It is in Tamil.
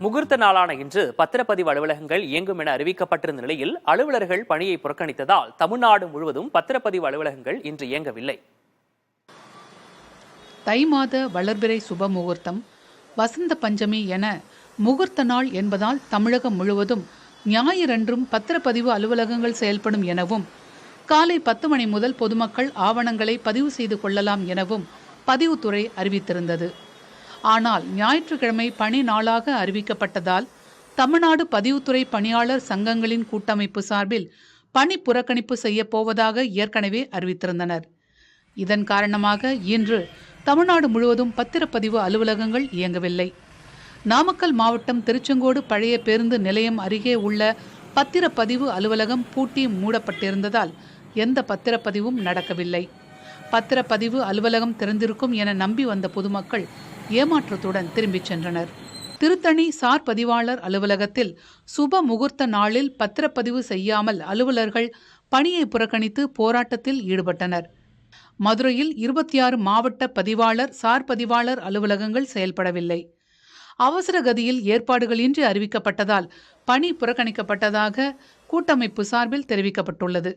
முகூர்த்த நாளான இன்று பத்திரப்பதிவு அலுவலகங்கள் இயங்கும் என அறிவிக்கப்பட்டிருந்த நிலையில் அலுவலர்கள் பணியை புறக்கணித்ததால் தமிழ்நாடு முழுவதும் பத்திரப்பதிவு அலுவலகங்கள் இன்று இயங்கவில்லை. தை மாத வளர்பிறை சுப முகூர்த்தம், வசந்த பஞ்சமி என முகூர்த்த நாள் என்பதால் தமிழகம் முழுவதும் ஞாயிறன்றும் பத்திரப்பதிவு அலுவலகங்கள் செயல்படும் எனவும் காலை 10 மணி முதல் பொதுமக்கள் ஆவணங்களை பதிவு செய்து கொள்ளலாம் எனவும் பதிவுத்துறை அறிவித்திருந்தது. ஆனால் ஞாயிற்றுக்கிழமை பணி நாளாக அறிவிக்கப்பட்டதால் தமிழ்நாடு பதிவுத்துறை பணியாளர் சங்கங்களின் கூட்டமைப்பு சார்பில் பணி புறக்கணிப்பு செய்ய போவதாக ஏற்கனவே அறிவித்திருந்தனர். இதன் காரணமாக இன்று தமிழ்நாடு முழுவதும் பத்திரப்பதிவு அலுவலகங்கள் இயங்கவில்லை. நாமக்கல் மாவட்டம் திருச்செங்கோடு பழைய பேருந்து நிலையம் அருகே உள்ள பத்திரப்பதிவு அலுவலகம் பூட்டி மூடப்பட்டிருந்ததால் எந்த பத்திரப்பதிவும் நடக்கவில்லை. பத்திரப்பதிவு அலுவலகம் திறந்திருக்கும் என நம்பி வந்த பொதுமக்கள் ஏமாற்றத்துடன் திரும்பிச் சென்றனர். திருத்தணி சார் பதிவாளர் அலுவலகத்தில் சுப முகூர்த்த நாளில் பத்திரப்பதிவு செய்யாமல் அலுவலர்கள் பணியை புறக்கணித்து போராட்டத்தில் ஈடுபட்டனர். மதுரையில் 26 மாவட்ட பதிவாளர் சார் பதிவாளர் அலுவலகங்கள் செயல்படவில்லை. அவசர கதியில் ஏற்பாடுகளின்றி அறிவிக்கப்பட்டதால் பணி புறக்கணிக்கப்பட்டதாக கூட்டமைப்பு சார்பில் தெரிவிக்கப்பட்டுள்ளது.